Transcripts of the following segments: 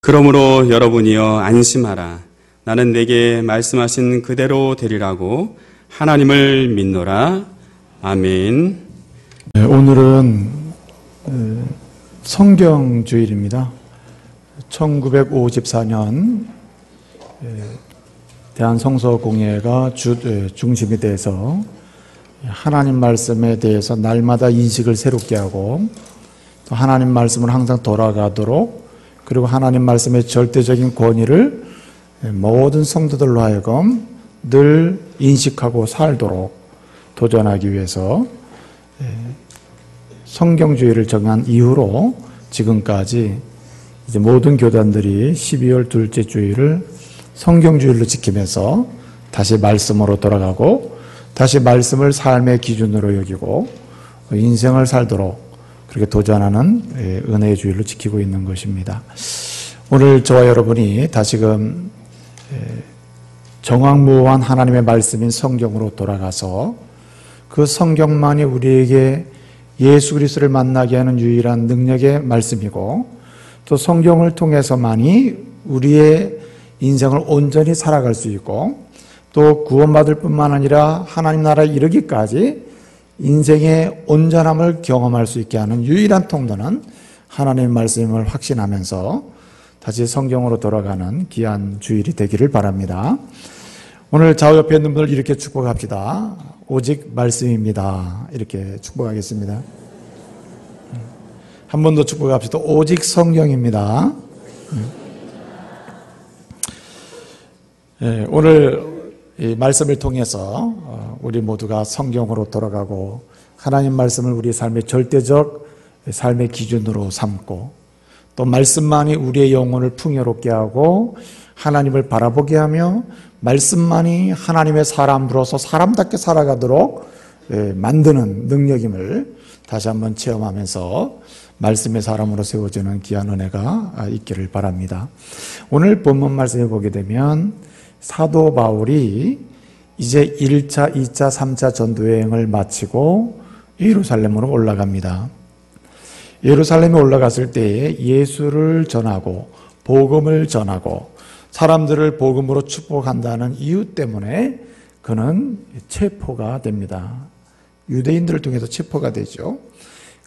그러므로 여러분이여 안심하라. 나는 내게 말씀하신 그대로 되리라고 하나님을 믿노라. 아멘. 오늘은 성경주일입니다. 1954년 대한성서공예가 중심이 돼서 하나님 말씀에 대해서 날마다 인식을 새롭게 하고 또 하나님 말씀을 항상 돌아가도록, 그리고 하나님 말씀의 절대적인 권위를 모든 성도들로 하여금 늘 인식하고 살도록 도전하기 위해서 성경주의를 정한 이후로 지금까지 이제 모든 교단들이 12월 둘째 주일을 성경주일로 지키면서 다시 말씀으로 돌아가고 다시 말씀을 삶의 기준으로 여기고 인생을 살도록 그렇게 도전하는 은혜의 주일로 지키고 있는 것입니다. 오늘 저와 여러분이 다시금 정확무한 하나님의 말씀인 성경으로 돌아가서 그 성경만이 우리에게 예수 그리스도를 만나게 하는 유일한 능력의 말씀이고, 또 성경을 통해서만이 우리의 인생을 온전히 살아갈 수 있고, 또 구원받을 뿐만 아니라 하나님 나라에 이르기까지 인생의 온전함을 경험할 수 있게 하는 유일한 통로는 하나님의 말씀을 확신하면서 다시 성경으로 돌아가는 귀한 주일이 되기를 바랍니다. 오늘 좌우 옆에 있는 분들 이렇게 축복합시다. 오직 말씀입니다. 이렇게 축복하겠습니다. 한 번 더 축복합시다. 오직 성경입니다. 오늘 이 말씀을 통해서 우리 모두가 성경으로 돌아가고 하나님 말씀을 우리 삶의 절대적 삶의 기준으로 삼고 또 말씀만이 우리의 영혼을 풍요롭게 하고 하나님을 바라보게 하며 말씀만이 하나님의 사람으로서 사람답게 살아가도록 만드는 능력임을 다시 한번 체험하면서 말씀의 사람으로 세워지는 귀한 은혜가 있기를 바랍니다. 오늘 본문 말씀을 보게 되면 사도 바울이 이제 1차, 2차, 3차 전도여행을 마치고 예루살렘으로 올라갑니다. 예루살렘에 올라갔을 때 예수를 전하고 복음을 전하고 사람들을 복음으로 축복한다는 이유 때문에 그는 체포가 됩니다. 유대인들을 통해서 체포가 되죠.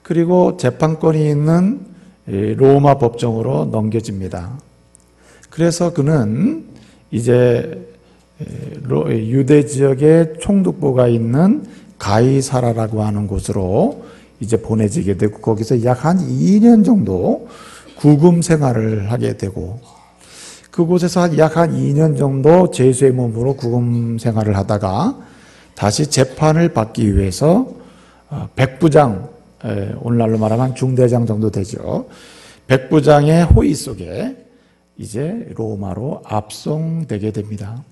그리고 재판권이 있는 로마 법정으로 넘겨집니다. 그래서 그는 이제 유대 지역에 총독부가 있는 가이사라라고 하는 곳으로 이제 보내지게 되고 거기서 약 한 2년 정도 구금 생활을 하게 되고 그곳에서 약 한 2년 정도 죄수의 몸으로 구금 생활을 하다가 다시 재판을 받기 위해서 백부장, 오늘날로 말하면 중대장 정도 되죠. 백부장의 호의 속에 이제 로마로 압송되게 됩니다.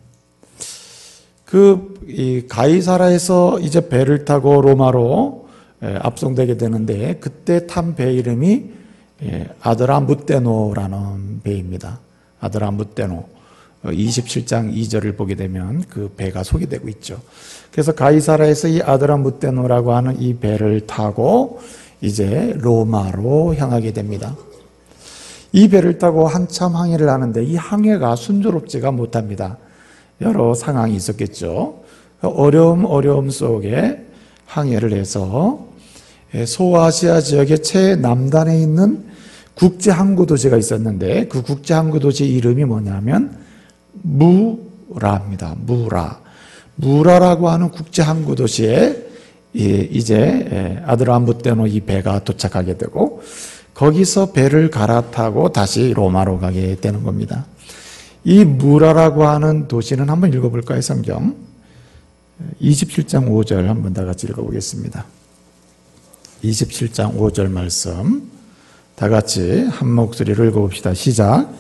이 가이사라에서 이제 배를 타고 로마로 압송되게 되는데 그때 탄 배 이름이 아드라무떼노라는 배입니다. 아드라무떼노 27장 2절을 보게 되면 그 배가 소개되고 있죠. 그래서 가이사라에서 이 아드라무떼노라고 하는 이 배를 타고 이제 로마로 향하게 됩니다. 이 배를 타고 한참 항해를 하는데 이 항해가 순조롭지가 못합니다. 여러 상황이 있었겠죠. 어려움 속에 항해를 해서 소아시아 지역의 최남단에 있는 국제항구도시가 있었는데 그 국제항구도시 이름이 뭐냐면 무라입니다. 무라라고 하는 국제항구도시에 이제 아드라무떼노 이 배가 도착하게 되고 거기서 배를 갈아타고 다시 로마로 가게 되는 겁니다. 이 무라라고 하는 도시는 한번 읽어볼까요? 성경 27장 5절 한번 다 같이 읽어보겠습니다. 27장 5절 말씀 다 같이 한 목소리로 읽어봅시다. 시작.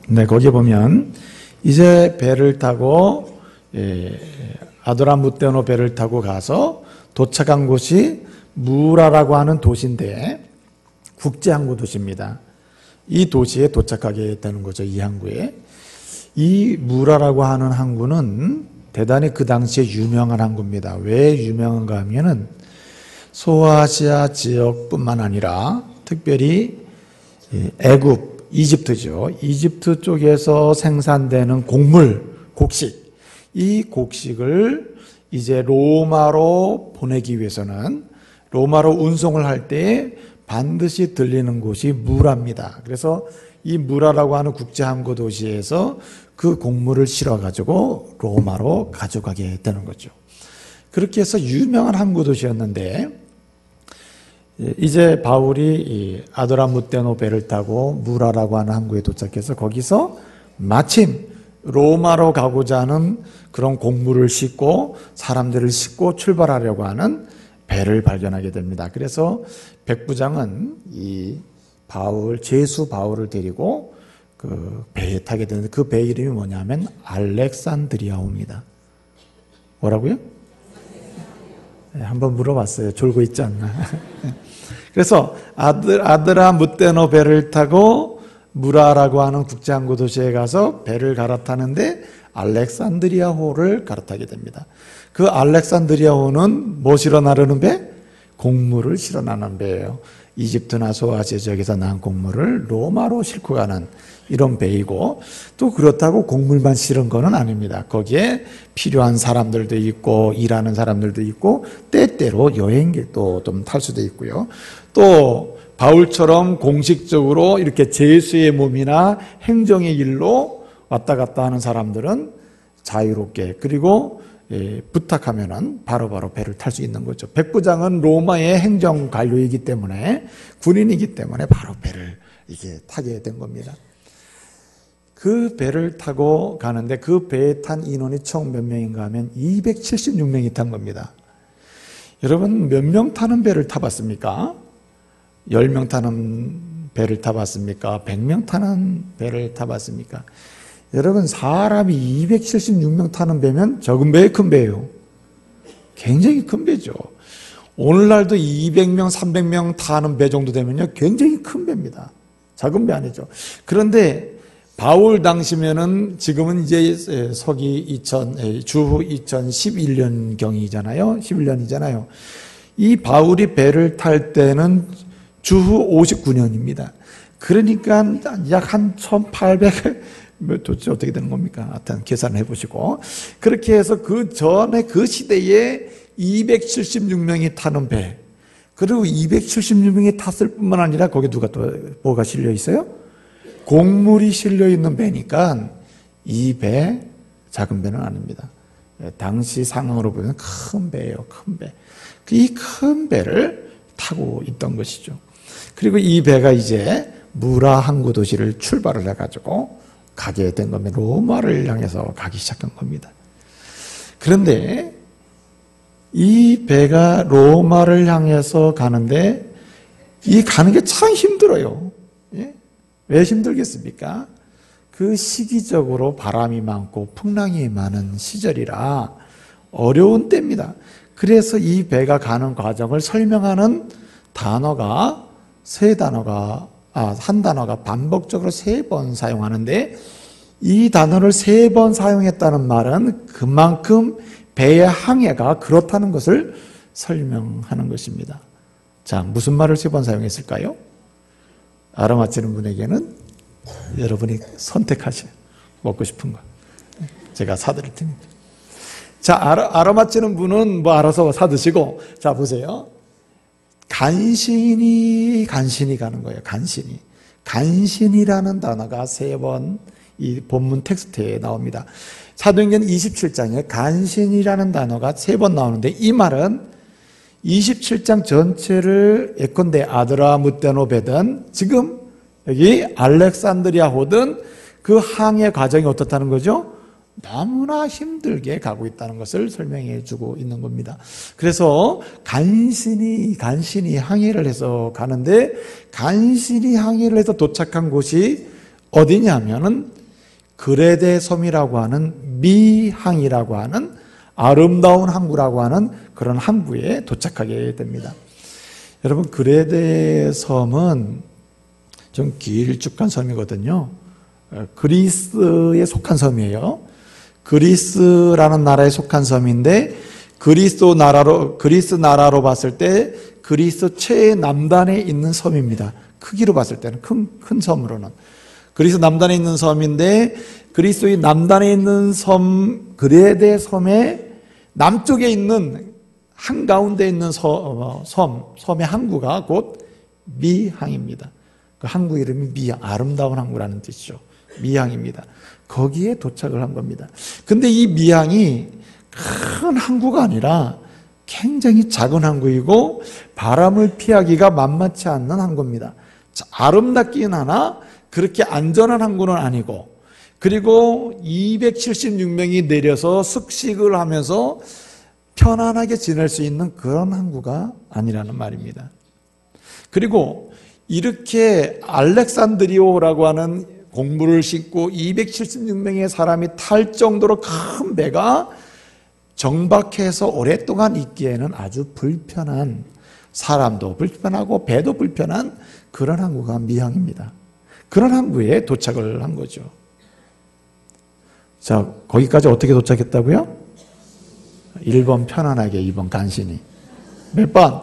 네, 거기 보면 이제 배를 타고 아드라무떼노 배를 타고 가서 도착한 곳이 무라라고 하는 도시인데 국제항구 도시입니다. 이 도시에 도착하게 되는 거죠. 이 항구에. 이 무라라고 하는 항구는 대단히 그 당시에 유명한 항구입니다. 왜 유명한가 하면은 소아시아 지역뿐만 아니라 특별히 애굽, 이집트죠. 이집트 쪽에서 생산되는 곡물, 곡식, 이 곡식을 이제 로마로 보내기 위해서는 로마로 운송을 할 때 반드시 들리는 곳이 무라입니다. 그래서 이 무라라고 하는 국제항구 도시에서 그 곡물을 실어가지고 로마로 가져가게 되는 거죠. 그렇게 해서 유명한 항구 도시였는데 이제 바울이 아드라무테노 배를 타고 무라라고 하는 항구에 도착해서 거기서 마침 로마로 가고자 하는 그런 곡물을 싣고 사람들을 싣고 출발하려고 하는 배를 발견하게 됩니다. 그래서 백부장은 이 제수 바울을 데리고 그 배에 타게 되는데 그 배 이름이 뭐냐면 알렉산드리아호입니다. 뭐라고요? 네, 한번 물어봤어요. 졸고 있지 않나? 그래서 아드라무테노 배를 타고 무라라고 하는 국제항구 도시에 가서 배를 갈아타는데 알렉산드리아호를 갈아타게 됩니다. 그 알렉산드리아호는 뭐 실어 나르는 배? 곡물을 실어 나르는 배예요. 이집트나 소아시아 지역에서 난 곡물을 로마로 싣고 가는 이런 배이고, 또 그렇다고 곡물만 실은 거는 아닙니다. 거기에 필요한 사람들도 있고 일하는 사람들도 있고 때때로 여행객도 좀 탈 수도 있고요. 또 바울처럼 공식적으로 이렇게 제수의 몸이나 행정의 일로 왔다 갔다 하는 사람들은 자유롭게, 그리고 부탁하면은 바로바로 배를 탈 수 있는 거죠. 백부장은 로마의 행정 관료이기 때문에, 군인이기 때문에 바로 배를 이게 타게 된 겁니다. 그 배를 타고 가는데 그 배에 탄 인원이 총 몇 명인가 하면 276명이 탄 겁니다. 여러분 몇 명 타는 배를 타봤습니까? 10명 타는 배를 타봤습니까? 100명 타는 배를 타봤습니까? 여러분 사람이 276명 타는 배면 적은 배예요, 큰 배예요? 굉장히 큰 배죠. 오늘날도 200명, 300명 타는 배 정도 되면요 굉장히 큰 배입니다. 작은 배 아니죠. 그런데 바울 당시면은 지금은 이제 주후 2011년경이잖아요. 11년이잖아요. 이 바울이 배를 탈 때는 주후 59년입니다. 그러니까 약 한 1800, 도대체 어떻게 되는 겁니까? 하여튼 계산을 해보시고. 그렇게 해서 그 전에 그 시대에 276명이 타는 배, 그리고 276명이 탔을 뿐만 아니라 거기에 뭐가 실려 있어요? 곡물이 실려 있는 배니까 이 배 작은 배는 아닙니다. 당시 상황으로 보면 큰 배예요, 큰 배. 이 큰 배를 타고 있던 것이죠. 그리고 이 배가 이제 무라 항구 도시를 출발을 해가지고 가게 된 겁니다. 로마를 향해서 가기 시작한 겁니다. 그런데 이 배가 로마를 향해서 가는데 이 가는 게 참 힘들어요. 예? 왜 힘들겠습니까? 그 시기적으로 바람이 많고 풍랑이 많은 시절이라 어려운 때입니다. 그래서 이 배가 가는 과정을 설명하는 단어가 한 단어가 반복적으로 3번 사용하는데, 이 단어를 3번 사용했다는 말은 그만큼 배의 항해가 그렇다는 것을 설명하는 것입니다. 자, 무슨 말을 3번 사용했을까요? 알아맞히는 분에게는 여러분이 선택하세요. 먹고 싶은 거 제가 사드릴 테니까. 자, 알아맞히는 분은 뭐 알아서 사드시고, 자 보세요. 간신히 가는 거예요. 간신이라는 단어가 3번 이 본문 텍스트에 나옵니다. 사도행전 27장에 간신이라는 단어가 3번 나오는데, 이 말은 27장 전체를 예컨대 아드라무테노 배든 지금 여기 알렉산드리아호든 그 항해 과정이 어떻다는 거죠? 너무나 힘들게 가고 있다는 것을 설명해 주고 있는 겁니다. 그래서 간신히 항해를 해서 가는데, 간신히 항해를 해서 도착한 곳이 어디냐면은 그레데 섬이라고 하는 미항이라고 하는 아름다운 항구라고 하는 그런 항구에 도착하게 됩니다. 여러분 그레데 섬은 좀 길쭉한 섬이거든요. 그리스에 속한 섬이에요. 그리스라는 나라에 속한 섬인데 그리스 나라로 봤을 때 그리스 최남단에 있는 섬입니다. 크기로 봤을 때는 큰 섬으로는. 그리스 남단에 있는 섬인데 그리스의 남단에 있는 섬 그레데 섬의 남쪽에 있는 한가운데 있는 섬의 항구가 곧 미항입니다. 그 항구 이름이 미항, 아름다운 항구라는 뜻이죠. 미항입니다. 거기에 도착을 한 겁니다. 근데 이 미항이 큰 항구가 아니라 굉장히 작은 항구이고 바람을 피하기가 만만치 않는 항구입니다. 아름답긴 하나 그렇게 안전한 항구는 아니고, 그리고 276명이 내려서 숙식을 하면서 편안하게 지낼 수 있는 그런 항구가 아니라는 말입니다. 그리고 이렇게 알렉산드리오라고 하는 공물을 싣고 276명의 사람이 탈 정도로 큰 배가 정박해서 오랫동안 있기에는 아주 불편한, 사람도 불편하고 배도 불편한 그런 항구가 미항입니다. 그런 항구에 도착을 한 거죠. 자, 거기까지 어떻게 도착했다고요? 1번 편안하게, 2번 간신히. 몇 번?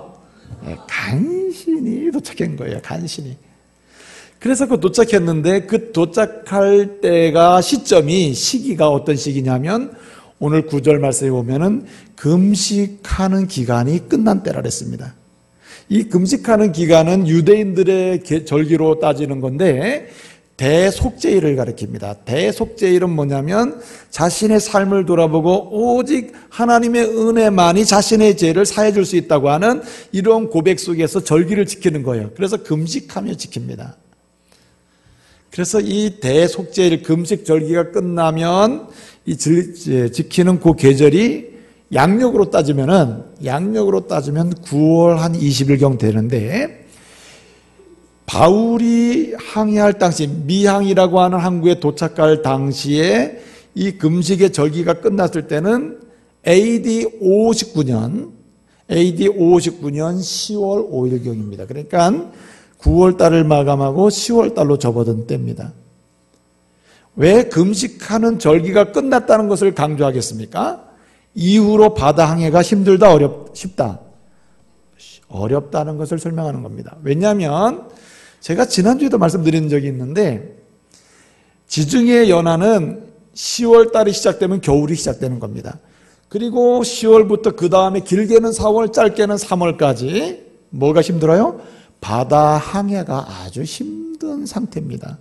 간신히 도착한 거예요. 간신히. 그래서 그 도착했는데 그 도착할 때가 시기가 어떤 시기냐면 오늘 9절 말씀에 보면은 금식하는 기간이 끝난 때라 그랬습니다. 이 금식하는 기간은 유대인들의 절기로 따지는 건데 대속죄일을 가리킵니다. 대속죄일은 뭐냐면 자신의 삶을 돌아보고 오직 하나님의 은혜만이 자신의 죄를 사해 줄 수 있다고 하는 이런 고백 속에서 절기를 지키는 거예요. 그래서 금식하며 지킵니다. 그래서 이 대속죄일 금식 절기가 끝나면 이 지키는 그 계절이 양력으로 따지면 9월 한 20일경 되는데, 바울이 항해할 당시, 미항이라고 하는 항구에 도착할 당시에 이 금식의 절기가 끝났을 때는 AD 59년 10월 5일경입니다. 그러니까 9월 달을 마감하고 10월 달로 접어든 때입니다. 왜 금식하는 절기가 끝났다는 것을 강조하겠습니까? 이후로 바다 항해가 힘들다, 쉽다? 어렵다는 것을 설명하는 겁니다. 왜냐하면 제가 지난주에도 말씀드린 적이 있는데 지중해 연안은 10월 달이 시작되면 겨울이 시작되는 겁니다. 그리고 10월부터 그 다음에 길게는 4월, 짧게는 3월까지 뭐가 힘들어요? 바다 항해가 아주 힘든 상태입니다.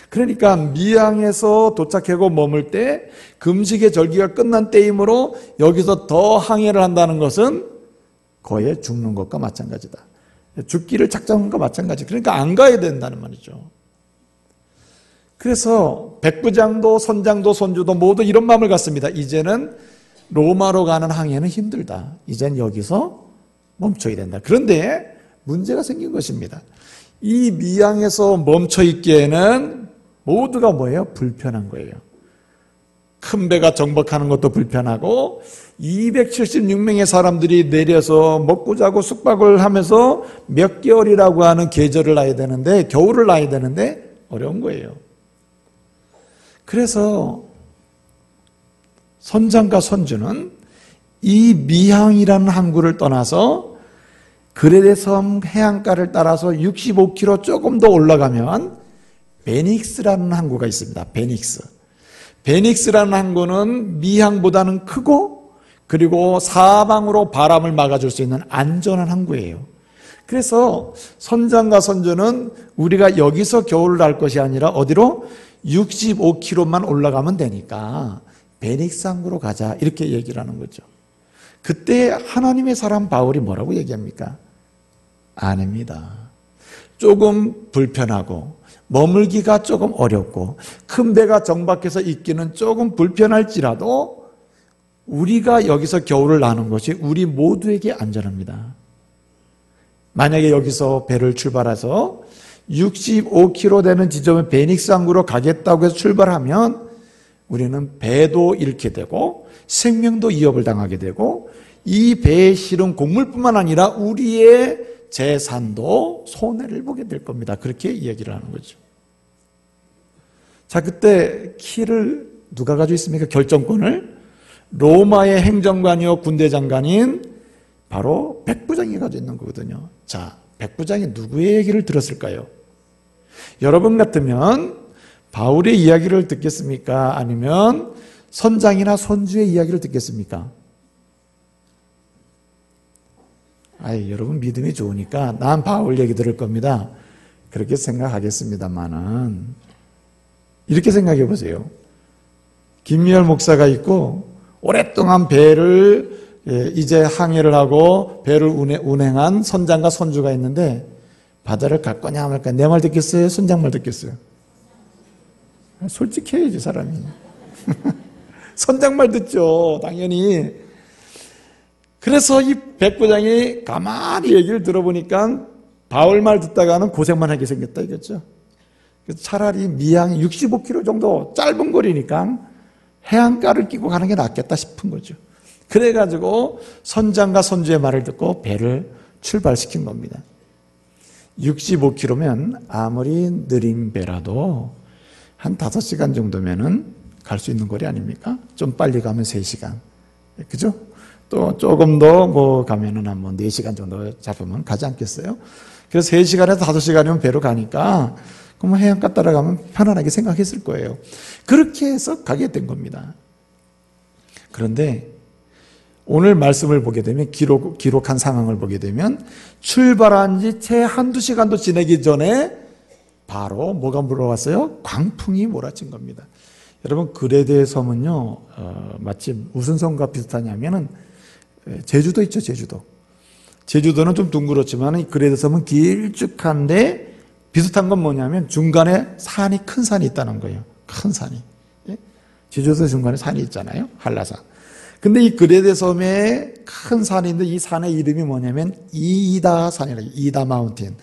그러니까 미항에서 도착하고 머물 때 금식의 절기가 끝난 때이므로 여기서 더 항해를 한다는 것은 거의 죽는 것과 마찬가지다. 죽기를 작정한 것과 마찬가지. 그러니까 안 가야 된다는 말이죠. 그래서 백부장도 선장도 손주도 모두 이런 마음을 갖습니다. 이제는 로마로 가는 항해는 힘들다. 이젠 여기서 멈춰야 된다. 그런데 문제가 생긴 것입니다. 이 미항에서 멈춰 있기에는 모두가 뭐예요? 불편한 거예요. 큰 배가 정박하는 것도 불편하고 276명의 사람들이 내려서 먹고 자고 숙박을 하면서 몇 개월이라고 하는 계절을 나야 되는데, 겨울을 나야 되는데 어려운 거예요. 그래서 선장과 선주는 이 미항이라는 항구를 떠나서 그레데 섬 해안가를 따라서 65km 조금 더 올라가면 베닉스라는 항구가 있습니다. 베닉스라는 항구는 미항보다는 크고 그리고 사방으로 바람을 막아줄 수 있는 안전한 항구예요. 그래서 선장과 선주는 우리가 여기서 겨울을 할 것이 아니라 어디로? 65km만 올라가면 되니까 베닉스 항구로 가자, 이렇게 얘기를 하는 거죠. 그때 하나님의 사람 바울이 뭐라고 얘기합니까? 아닙니다. 조금 불편하고 머물기가 조금 어렵고 큰 배가 정박해서 있기는 조금 불편할지라도 우리가 여기서 겨울을 나는 것이 우리 모두에게 안전합니다. 만약에 여기서 배를 출발해서 65km 되는 지점에 베닉스 항구로 가겠다고 해서 출발하면 우리는 배도 잃게 되고 생명도 위협을 당하게 되고 이 배에 실은 곡물뿐만 아니라 우리의 재산도 손해를 보게 될 겁니다. 그렇게 얘기를 하는 거죠. 자, 그때 키를 누가 가지고 있습니까? 결정권을 로마의 행정관이요 군대 장관인 바로 백부장이 가지고 있는 거거든요. 자, 백부장이 누구의 얘기를 들었을까요? 여러분 같으면 바울의 이야기를 듣겠습니까? 아니면 선장이나 선주의 이야기를 듣겠습니까? 여러분 믿음이 좋으니까 난 바울 얘기 들을 겁니다. 그렇게 생각하겠습니다만은 이렇게 생각해 보세요. 김미열 목사가 있고 오랫동안 배를 이제 항해를 하고 배를 운행한 선장과 선주가 있는데 바다를 갈 거냐 말까? 내 말 듣겠어요? 선장 말 듣겠어요? 솔직해야지 사람이. 선장 말 듣죠 당연히. 그래서 이 백부장이 가만히 얘기를 들어보니까 바울 말 듣다가는 고생만 하게 생겼다 이거죠. 차라리 미항이 65km 정도 짧은 거리니까 해안가를 끼고 가는 게 낫겠다 싶은 거죠. 그래가지고 선장과 선주의 말을 듣고 배를 출발시킨 겁니다. 65km면 아무리 느린 배라도 한 5시간 정도면은 갈 수 있는 거리 아닙니까? 좀 빨리 가면 3시간. 그죠? 또 조금 더 뭐 가면은 한 4시간 정도 잡으면 가지 않겠어요? 그래서 3시간에서 5시간이면 배로 가니까 그럼 해안가 따라가면 편안하게 생각했을 거예요. 그렇게 해서 가게 된 겁니다. 그런데 오늘 말씀을 보게 되면 기록한 상황을 보게 되면 출발한 지 채 한두 시간도 지나기 전에 바로 뭐가 물어왔어요? 광풍이 몰아친 겁니다. 여러분 그레데 섬은요 마치 무슨 섬과 비슷하냐면은 제주도 있죠. 제주도는 좀 둥그렇지만 그레데 섬은 길쭉한데 비슷한 건 뭐냐면 중간에 큰 산이 있다는 거예요. 큰 산이. 제주도 중간에 산이 있잖아요. 한라산. 근데 이 그레데 섬에 큰 산인데 이 산의 이름이 뭐냐면 이다산이라고. 이다 마운틴.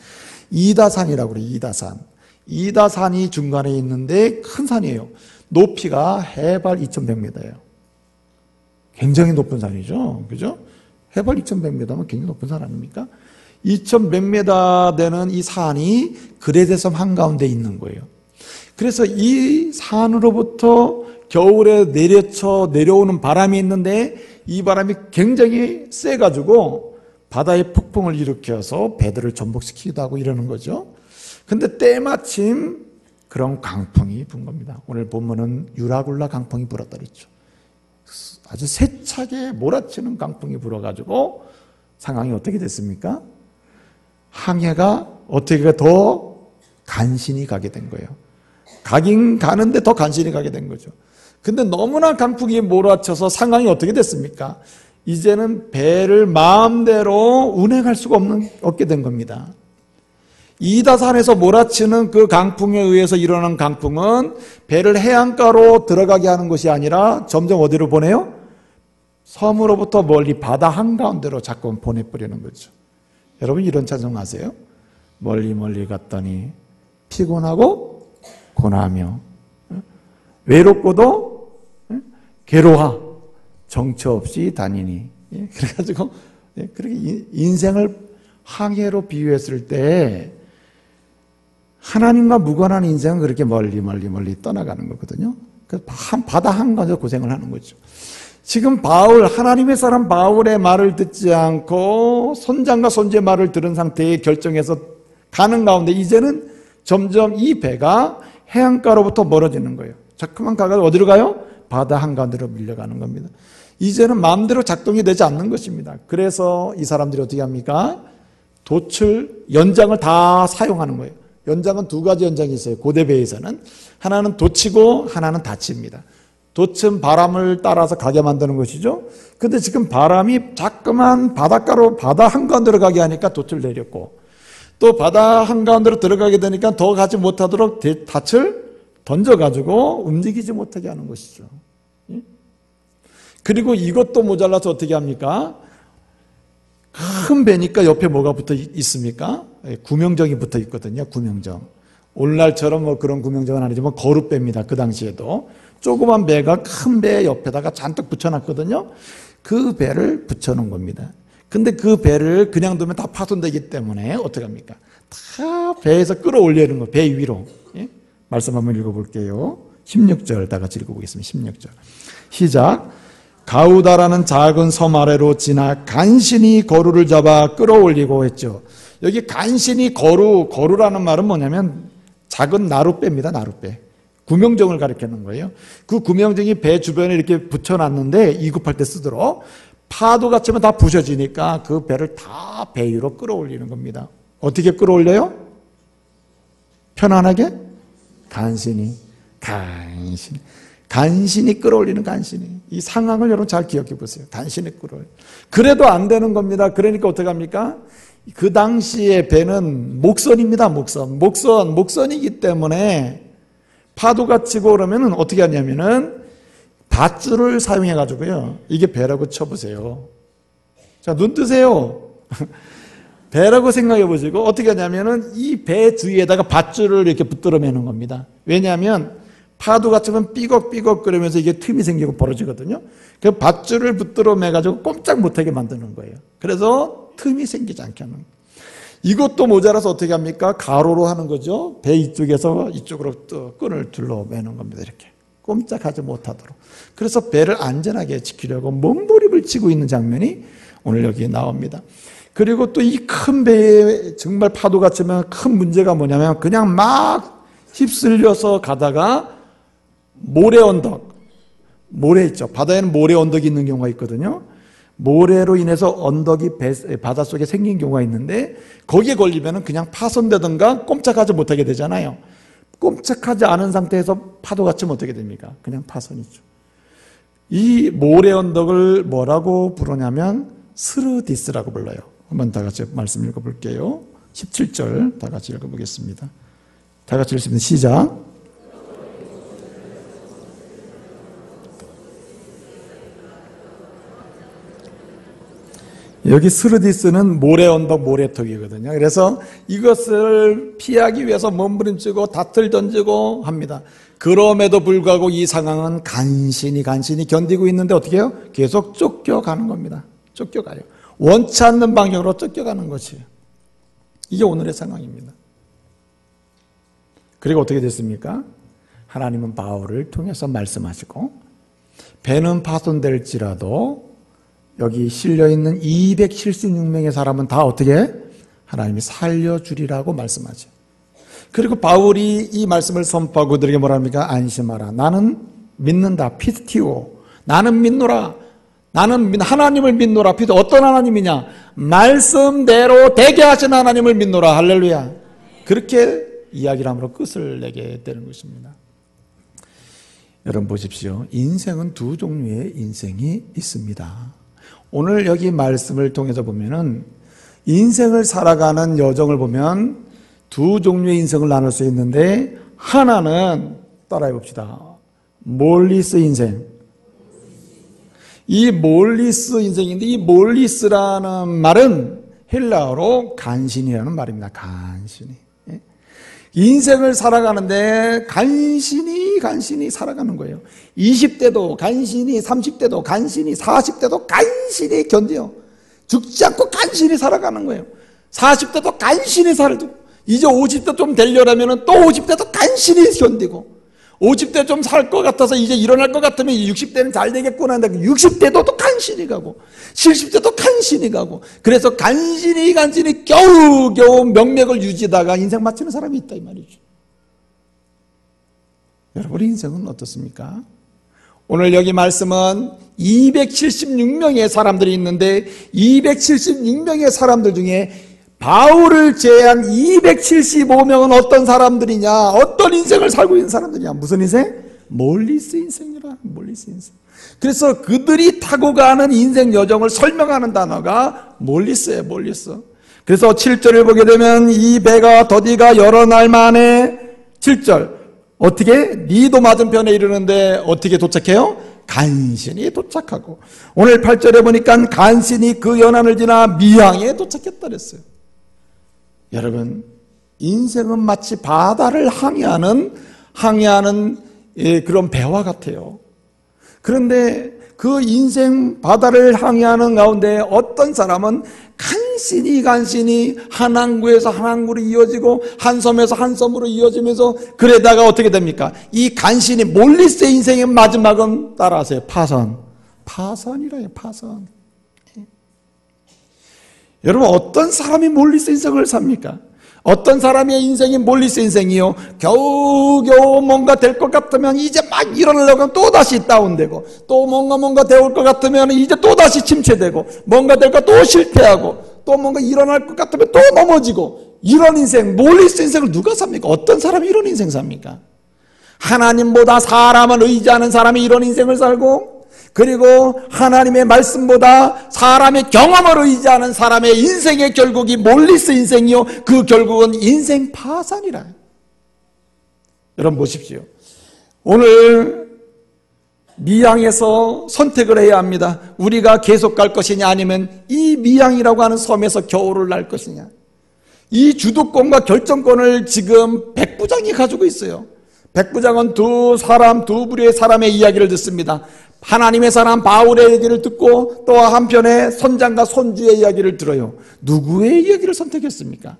이다산이라고 그래요. 이다산. 이다산이 중간에 있는데 큰 산이에요. 높이가 해발 2100m예요. 굉장히 높은 산이죠. 그죠? 해발 2100m면 굉장히 높은 산 아닙니까? 2100m 되는 이 산이 그레데 섬 한가운데 있는 거예요. 그래서 이 산으로부터 겨울에 내려오는 바람이 있는데 이 바람이 굉장히 세가지고 바다에 폭풍을 일으켜서 배들을 전복시키기도 하고 이러는 거죠. 근데 때마침 그런 강풍이 분 겁니다. 오늘 본문은 유라굴라 강풍이 불었다 그랬죠. 아주 세차게 몰아치는 강풍이 불어가지고 상황이 어떻게 됐습니까? 항해가 어떻게 더 간신히 가게 된 거예요. 가긴 가는데 더 간신히 가게 된 거죠. 근데 너무나 강풍이 몰아쳐서 상황이 어떻게 됐습니까? 이제는 배를 마음대로 운행할 수가 없게 된 겁니다. 이다산에서 몰아치는 그 강풍에 의해서 일어난 강풍은 배를 해안가로 들어가게 하는 것이 아니라 점점 어디로 보내요? 섬으로부터 멀리 바다 한가운데로 자꾸 보내버리는 거죠. 여러분 이런 찬송 아세요? 멀리 멀리 갔더니 피곤하고 고나며 외롭고도 괴로워 정처 없이 다니니. 그래가지고 그렇게 인생을 항해로 비유했을 때 하나님과 무관한 인생은 그렇게 멀리 떠나가는 거거든요. 바다 한가운데 고생을 하는 거죠. 지금 하나님의 사람 바울의 말을 듣지 않고 선장과 선주의 말을 들은 상태에 결정해서 가는 가운데 이제는 점점 이 배가 해안가로부터 멀어지는 거예요. 자꾸만 가서 어디로 가요? 바다 한가운데로 밀려가는 겁니다. 이제는 마음대로 작동이 되지 않는 것입니다. 그래서 이 사람들이 어떻게 합니까? 연장을 다 사용하는 거예요. 연장은 2가지 연장이 있어요. 고대배에서는. 하나는 돛이고 하나는 닫힙니다. 돛은 바람을 따라서 가게 만드는 것이죠. 근데 지금 바람이 자꾸만 바다 한가운데로 가게 하니까 돛을 내렸고 또 바다 한가운데로 들어가게 되니까 더 가지 못하도록 닻을 던져가지고 움직이지 못하게 하는 것이죠. 그리고 이것도 모자라서 어떻게 합니까? 큰 배니까 옆에 뭐가 붙어 있습니까? 구명정이 붙어 있거든요. 구명정. 오늘날처럼 뭐 그런 구명정은 아니지만 거룻배입니다. 그 당시에도. 조그만 배가 큰 배 옆에다가 잔뜩 붙여놨거든요. 그 배를 붙여놓은 겁니다. 근데 그 배를 그냥 두면 다 파손되기 때문에 어떻게 합니까? 다 배에서 끌어올리는 거, 배 위로. 예? 말씀 한번 읽어볼게요. 16절 다 같이 읽어보겠습니다. 16절. 시작. 가우다라는 작은 섬 아래로 지나 간신히 거루를 잡아 끌어올리고 했죠. 여기 간신히 거루라는 말은 뭐냐면 작은 나룻배입니다. 나룻배. 구명정을 가리키는 거예요. 그 구명정이 배 주변에 이렇게 붙여놨는데 이급할 때 쓰도록 파도가 치면 다 부셔지니까 그 배를 다 배 위로 끌어올리는 겁니다. 어떻게 끌어올려요? 편안하게? 간신히 끌어올리는 간신히. 이 상황을 여러분 잘 기억해 보세요. 간신히 끌어올려. 그래도 안 되는 겁니다. 그러니까 어떻게 합니까? 그 당시에 배는 목선입니다. 목선이기 때문에 파도가 치고 그러면은 어떻게 하냐면은 밧줄을 사용해 가지고요. 이게 배라고 쳐보세요. 자, 눈 뜨세요. 배라고 생각해 보시고 어떻게 하냐면은 이 배 주위에다가 밧줄을 이렇게 붙들어 매는 겁니다. 왜냐하면 파도가 치면 삐걱삐걱 그러면서 이게 틈이 생기고 벌어지거든요. 그 밧줄을 붙들어 매 가지고 꼼짝 못하게 만드는 거예요. 그래서 틈이 생기지 않게 하는 거예요. 이것도 모자라서 어떻게 합니까? 가로로 하는 거죠. 배 이쪽에서 이쪽으로 또 끈을 둘러 매는 겁니다. 이렇게 꼼짝하지 못하도록. 그래서 배를 안전하게 지키려고 몸부림을 치고 있는 장면이 오늘 여기 나옵니다. 그리고 또 이 큰 배에 정말 파도가 치면 큰 문제가 뭐냐면 그냥 막 휩쓸려서 가다가 모래 있죠. 바다에는 모래 언덕이 있는 경우가 있거든요. 모래로 인해서 언덕이 바닷속에 생긴 경우가 있는데 거기에 걸리면 그냥 파손되든가 꼼짝하지 못하게 되잖아요. 꼼짝하지 않은 상태에서 파도가 치면 어떻게 됩니까? 그냥 파손이죠. 이 모래 언덕을 뭐라고 부르냐면 스르디스라고 불러요. 한번 다 같이 말씀 읽어볼게요. 17절 다 같이 읽어보겠습니다. 다 같이 읽습니다. 시작. 여기 스르디스는 모래 언덕, 모래턱이거든요. 그래서 이것을 피하기 위해서 몸부림치고 닷을 던지고 합니다. 그럼에도 불구하고 이 상황은 간신히 견디고 있는데 어떻게 해요? 계속 쫓겨가는 겁니다. 쫓겨가요. 원치 않는 방향으로 쫓겨가는 것이에요. 이게 오늘의 상황입니다. 그리고 어떻게 됐습니까? 하나님은 바울을 통해서 말씀하시고 배는 파손될지라도 여기 실려있는 276명의 사람은 다 어떻게 하나님이 살려주리라고 말씀하죠. 그리고 바울이 이 말씀을 선포하고 그들에게 뭐라 합니까? 안심하라. 나는 믿는다. 피스티오. 나는 믿노라. 나는 하나님을 믿노라. 피스 어떤 하나님이냐? 말씀대로 되게 하신 하나님을 믿노라. 할렐루야. 그렇게 이야기를 함으로 끝을 내게 되는 것입니다. 여러분 보십시오. 인생은 두 종류의 인생이 있습니다. 오늘 여기 말씀을 통해서 보면은 인생을 살아가는 여정을 보면 두 종류의 인생을 나눌 수 있는데 하나는 따라해 봅시다. 몰리스 인생. 이 몰리스 인생인데 이 몰리스라는 말은 헬라어로 간신이라는 말입니다. 간신히. 인생을 살아가는데 간신히 살아가는 거예요. 20대도 간신히, 30대도 간신히, 40대도 간신히 견뎌요. 죽지 않고 간신히 살아가는 거예요. 40대도 간신히 살고 이제 50대 좀 되려면 또 50대도 간신히 견디고 50대 좀 살 것 같아서 이제 일어날 것 같으면 60대는 잘 되겠구나 하는데 60대도 또 간신히 가고 70대도 간신히 가고 그래서 간신히 겨우 명맥을 유지하다가 인생 마치는 사람이 있다 이 말이죠. 여러분의 인생은 어떻습니까? 오늘 여기 말씀은 276명의 사람들이 있는데 276명의 사람들 중에 바울을 제외한 275명은 어떤 사람들이냐? 어떤 인생을 살고 있는 사람들이냐? 무슨 인생? 몰리스 인생이라. 몰리스 인생. 그래서 그들이 타고 가는 인생 여정을 설명하는 단어가 몰리스예요. 몰리스. 그래서 7절을 보게 되면 이 배가 더디가 여러 날 만에 7절 어떻게? 니도 맞은편에 이르는데 어떻게 도착해요? 간신히 도착하고 오늘 8절에 보니까 간신히 그 연안을 지나 미항에 도착했다 그랬어요. 여러분 인생은 마치 바다를 항해하는 그런 배와 같아요. 그런데 그 인생 바다를 항해하는 가운데 어떤 사람은 간신히 한 항구에서 한 항구로 이어지고 한 섬에서 한 섬으로 이어지면서 그러다가 어떻게 됩니까? 이 간신히 몰리스의 인생의 마지막은 따라하세요. 파손. 파선이라요, 파선. 여러분, 어떤 사람이 몰리스 인생을 삽니까? 어떤 사람의 인생이 몰리스 인생이요? 겨우겨우 뭔가 될 것 같으면 이제 막 일어나려고 하면 또다시 다운되고, 또 뭔가 되올 것 같으면 이제 또다시 침체되고, 뭔가 될까 또 실패하고, 또 뭔가 일어날 것 같으면 또 넘어지고, 이런 인생, 몰리스 인생을 누가 삽니까? 어떤 사람이 이런 인생 삽니까? 하나님보다 사람을 의지하는 사람이 이런 인생을 살고, 그리고 하나님의 말씀보다 사람의 경험을 의지하는 사람의 인생의 결국이 몰리스 인생이요, 그 결국은 인생 파산이라. 여러분 보십시오. 오늘 미양에서 선택을 해야 합니다. 우리가 계속 갈 것이냐, 아니면 이 미양이라고 하는 섬에서 겨울을 날 것이냐. 이 주도권과 결정권을 지금 백부장이 가지고 있어요. 백부장은 두 부류의 사람의 이야기를 듣습니다. 하나님의 사람 바울의 얘기를 듣고, 또 한편에 선장과 선주의 이야기를 들어요. 누구의 이야기를 선택했습니까?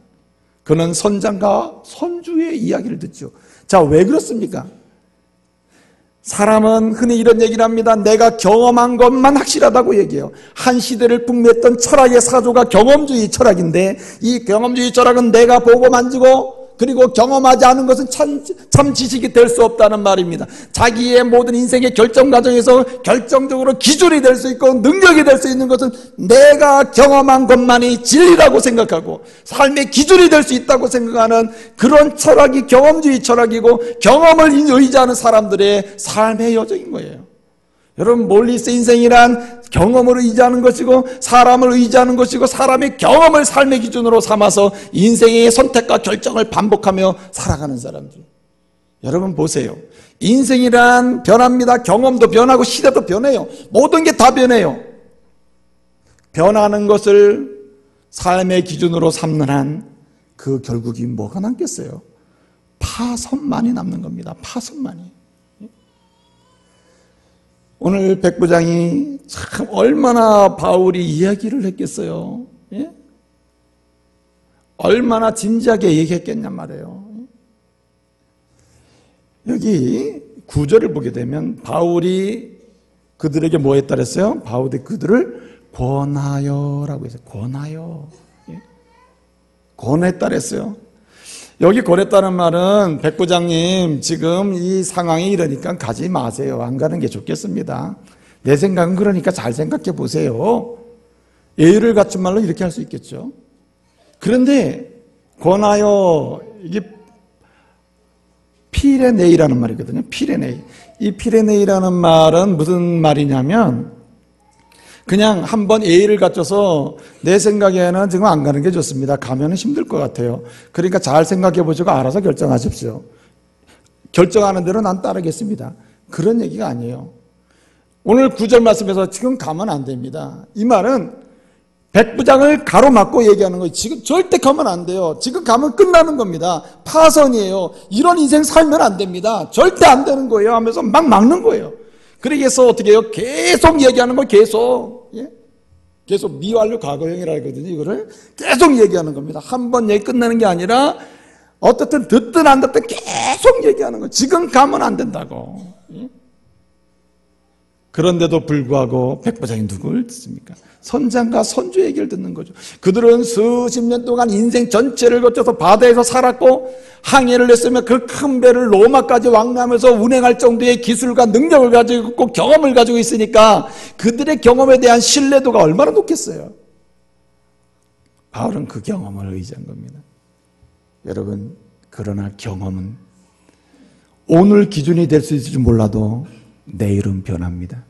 그는 선장과 선주의 이야기를 듣죠. 자, 왜 그렇습니까? 사람은 흔히 이런 얘기를 합니다. 내가 경험한 것만 확실하다고 얘기해요. 한 시대를 풍미했던 철학의 사조가 경험주의 철학인데, 이 경험주의 철학은 내가 보고 만지고 그리고 경험하지 않은 것은 참 지식이 될 수 없다는 말입니다. 자기의 모든 인생의 결정 과정에서 결정적으로 기준이 될 수 있고 능력이 될 수 있는 것은 내가 경험한 것만이 진리라고 생각하고 삶의 기준이 될 수 있다고 생각하는 그런 철학이 경험주의 철학이고, 경험을 의지하는 사람들의 삶의 여정인 거예요. 여러분, 몰리스 인생이란 경험을 의지하는 것이고 사람을 의지하는 것이고, 사람의 경험을 삶의 기준으로 삼아서 인생의 선택과 결정을 반복하며 살아가는 사람들. 여러분 보세요. 인생이란 변합니다. 경험도 변하고 시대도 변해요. 모든 게 다 변해요. 변하는 것을 삶의 기준으로 삼는 한 그 결국이 뭐가 남겠어요? 파선만이 남는 겁니다. 파선만이. 오늘 백부장이 참 얼마나 바울이 이야기를 했겠어요. 예? 얼마나 진지하게 얘기했겠냔 말이에요. 여기 9절을 보게 되면 바울이 그들에게 뭐 했다 그랬어요? 바울이 그들을 권하여라고 했어요. 권하여. 예? 권했다 그랬어요. 여기 권했다는 말은, 백부장님 지금 이 상황이 이러니까 가지 마세요. 안 가는 게 좋겠습니다. 내 생각은 그러니까 잘 생각해 보세요. 예의를 갖춘 말로 이렇게 할 수 있겠죠. 그런데 권하여, 이게 피레네이라는 말이거든요. 피레네이. 이 피레네이라는 말은 무슨 말이냐면, 그냥 한번 예의를 갖춰서 내 생각에는 지금 안 가는 게 좋습니다. 가면은 힘들 것 같아요. 그러니까 잘 생각해 보시고 알아서 결정하십시오. 결정하는 대로 난 따르겠습니다. 그런 얘기가 아니에요. 오늘 9절 말씀에서 지금 가면 안 됩니다. 이 말은 백부장을 가로막고 얘기하는 거예요. 지금 절대 가면 안 돼요. 지금 가면 끝나는 겁니다. 파선이에요. 이런 인생 살면 안 됩니다. 절대 안 되는 거예요 하면서 막 막는 거예요. 그래서 어떻게 해요? 계속 얘기하는 거, 계속. 예? 계속 미완료 과거형이라 하거든요. 이거를 계속 얘기하는 겁니다. 한 번 얘기 끝나는 게 아니라 어떻든 듣든 안 듣든 계속 얘기하는 거예요. 지금 가면 안 된다고. 예? 그런데도 불구하고 백부장이 누굴 듣습니까? 선장과 선주 얘기를 듣는 거죠. 그들은 수십 년 동안 인생 전체를 거쳐서 바다에서 살았고 항해를 했으며 그 큰 배를 로마까지 왕래하면서 운행할 정도의 기술과 능력을 가지고 있고 경험을 가지고 있으니까 그들의 경험에 대한 신뢰도가 얼마나 높겠어요. 바울은 그 경험을 의지한 겁니다. 여러분, 그러나 경험은 오늘 기준이 될 수 있을지 몰라도 내일은 변합니다.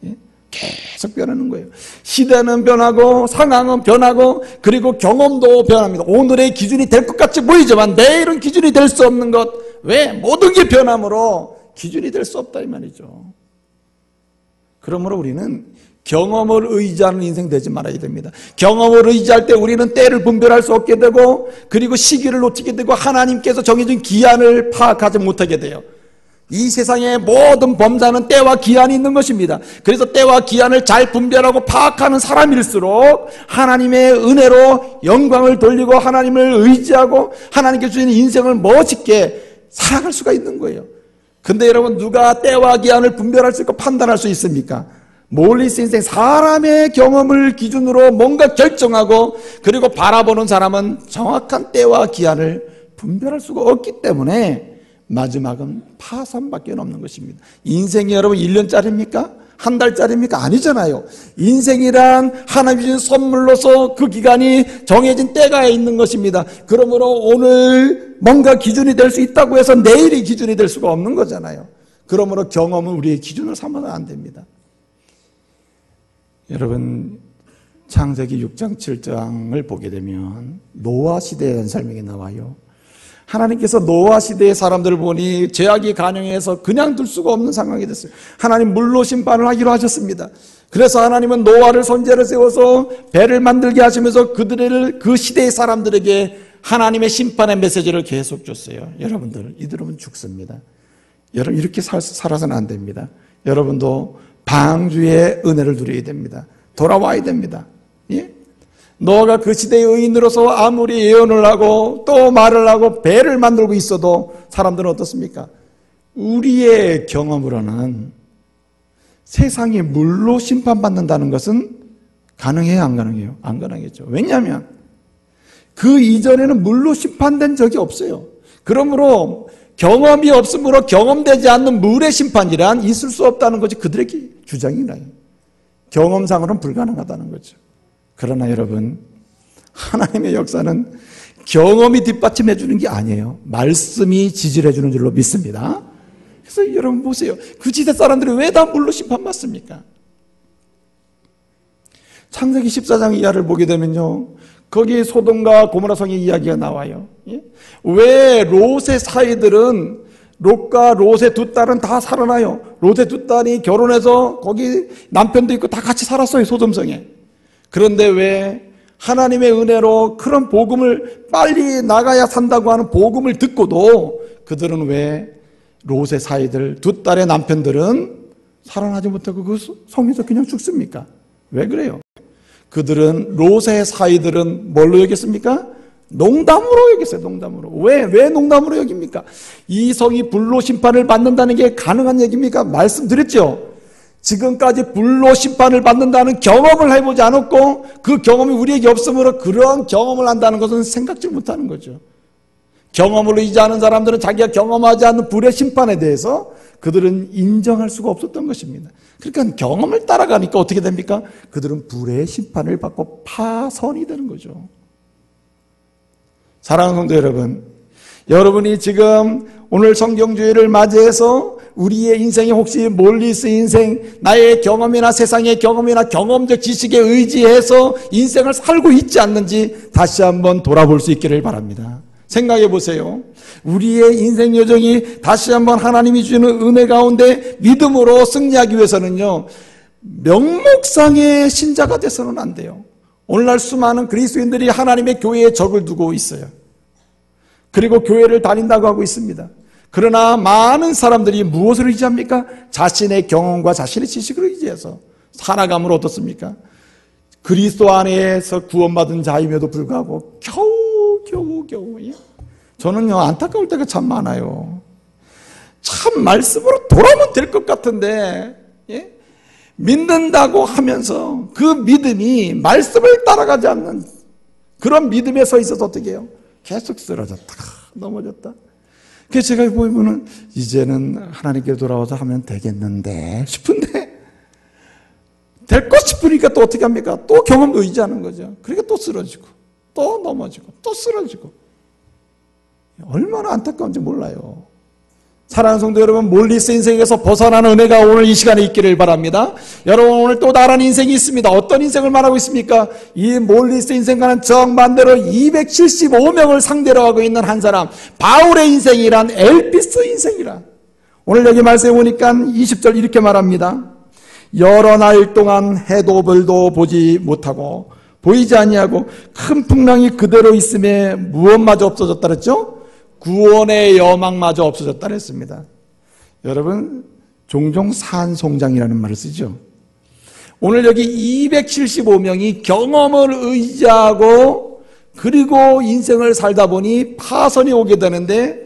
예? 계속 변하는 거예요. 시대는 변하고 상황은 변하고 그리고 경험도 변합니다. 오늘의 기준이 될 것 같이 보이지만 내일은 기준이 될 수 없는 것. 왜? 모든 게 변함으로 기준이 될 수 없다 이 말이죠. 그러므로 우리는 경험을 의지하는 인생 되지 말아야 됩니다. 경험을 의지할 때 우리는 때를 분별할 수 없게 되고 그리고 시기를 놓치게 되고 하나님께서 정해준 기한을 파악하지 못하게 돼요. 이 세상의 모든 범사는 때와 기한이 있는 것입니다. 그래서 때와 기한을 잘 분별하고 파악하는 사람일수록 하나님의 은혜로 영광을 돌리고 하나님을 의지하고 하나님께 주신 인생을 멋있게 살아갈 수가 있는 거예요. 근데 여러분, 누가 때와 기한을 분별할 수 있고 판단할 수 있습니까? 몰리스 인생, 사람의 경험을 기준으로 뭔가 결정하고 그리고 바라보는 사람은 정확한 때와 기한을 분별할 수가 없기 때문에 마지막은 파산밖에 없는 것입니다. 인생이 여러분 1년짜리입니까? 한 달짜리입니까? 아니잖아요. 인생이란 하나님이 주신 선물로서 그 기간이 정해진 때가 있는 것입니다. 그러므로 오늘 뭔가 기준이 될 수 있다고 해서 내일이 기준이 될 수가 없는 거잖아요. 그러므로 경험은 우리의 기준으로 삼아서는 안 됩니다. 여러분, 창세기 6장 7장을 보게 되면 노아 시대에 대한 설명이 나와요. 하나님께서 노아 시대의 사람들을 보니 죄악이 간영해서 그냥 둘 수가 없는 상황이 됐어요. 하나님 물로 심판을 하기로 하셨습니다. 그래서 하나님은 노아를 선지자를 세워서 배를 만들게 하시면서 그들을 그 시대의 사람들에게 하나님의 심판의 메시지를 계속 줬어요. 여러분들, 이들은 죽습니다. 여러분, 이렇게 살아서는 안 됩니다. 여러분도 방주의 은혜를 누려야 됩니다. 돌아와야 됩니다. 예? 노아가 그 시대의 의인으로서 아무리 예언을 하고 또 말을 하고 배를 만들고 있어도 사람들은 어떻습니까? 우리의 경험으로는 세상이 물로 심판받는다는 것은 가능해요, 안 가능해요? 안 가능하겠죠. 왜냐하면 그 이전에는 물로 심판된 적이 없어요. 그러므로 경험이 없으므로 경험되지 않는 물의 심판이란 있을 수 없다는 것이 그들의 주장이라요. 경험상으로는 불가능하다는 거죠. 그러나 여러분, 하나님의 역사는 경험이 뒷받침해 주는 게 아니에요. 말씀이 지지해 주는 줄로 믿습니다. 그래서 여러분 보세요. 그 시대 사람들이 왜 다 물로 심판받습니까? 창세기 14장 이하를 보게 되면요, 거기에 소돔과 고모라 성의 이야기가 나와요. 예? 왜 롯의 사이들은, 롯과 롯의 두 딸은 다 살아나요. 롯의 두 딸이 결혼해서 거기 남편도 있고 다 같이 살았어요, 소돔성에. 그런데 왜 하나님의 은혜로 그런 복음을 빨리 나가야 산다고 하는 복음을 듣고도 그들은 왜 롯의 사이들, 두 딸의 남편들은 살아나지 못하고 그 성에서 그냥 죽습니까? 왜 그래요? 그들은, 롯의 사이들은 뭘로 여겼습니까? 농담으로 여겼어요. 농담으로. 왜 농담으로 여깁니까? 이 성이 불로 심판을 받는다는 게 가능한 얘기입니까? 말씀드렸죠. 지금까지 불로 심판을 받는다는 경험을 해보지 않았고 그 경험이 우리에게 없으므로 그러한 경험을 한다는 것은 생각지 못하는 거죠. 경험을 의지하는 사람들은 자기가 경험하지 않는 불의 심판에 대해서 그들은 인정할 수가 없었던 것입니다. 그러니까 경험을 따라가니까 어떻게 됩니까? 그들은 불의 심판을 받고 파선이 되는 거죠. 사랑하는 성도 여러분, 여러분이 지금 오늘 성경주의를 맞이해서 우리의 인생이 혹시 몰리스 인생, 나의 경험이나 세상의 경험이나 경험적 지식에 의지해서 인생을 살고 있지 않는지 다시 한번 돌아볼 수 있기를 바랍니다. 생각해 보세요. 우리의 인생 여정이 다시 한번 하나님이 주시는 은혜 가운데 믿음으로 승리하기 위해서는요, 명목상의 신자가 돼서는 안 돼요. 오늘날 수많은 그리스도인들이 하나님의 교회에 적을 두고 있어요. 그리고 교회를 다닌다고 하고 있습니다. 그러나 많은 사람들이 무엇을 의지합니까? 자신의 경험과 자신의 지식을 의지해서 살아감으로 어떻습니까? 그리스도 안에서 구원받은 자임에도 불구하고 겨우 저는요, 안타까울 때가 참 많아요. 참 말씀으로 돌아오면 될 것 같은데, 예? 믿는다고 하면서 그 믿음이 말씀을 따라가지 않는 그런 믿음에 서 있어서 어떻게 해요? 계속 쓰러졌다, 넘어졌다. 그래서 제가 보면은 이제는 하나님께 돌아와서 하면 되겠는데 싶은데 될 것 싶으니까 또 어떻게 합니까? 또 경험도 의지하는 거죠. 그러니까 또 쓰러지고 또 넘어지고 또 쓰러지고 얼마나 안타까운지 몰라요. 사랑하는 성도 여러분, 몰리스 인생에서 벗어나는 은혜가 오늘 이 시간에 있기를 바랍니다. 여러분, 오늘 또 다른 인생이 있습니다. 어떤 인생을 말하고 있습니까? 이 몰리스 인생과는 정반대로 275명을 상대로 하고 있는 한 사람, 바울의 인생이란 엘피스 인생이라. 오늘 여기 말씀해 보니까 20절 이렇게 말합니다. 여러 날 동안 해도 별도 보지 못하고 보이지 아니하고 큰 풍랑이 그대로 있음에 무엇마저 없어졌다 그랬죠? 구원의 여망마저 없어졌다 그랬습니다. 여러분, 종종 산송장이라는 말을 쓰죠. 오늘 여기 275명이 경험을 의지하고 그리고 인생을 살다 보니 파선이 오게 되는데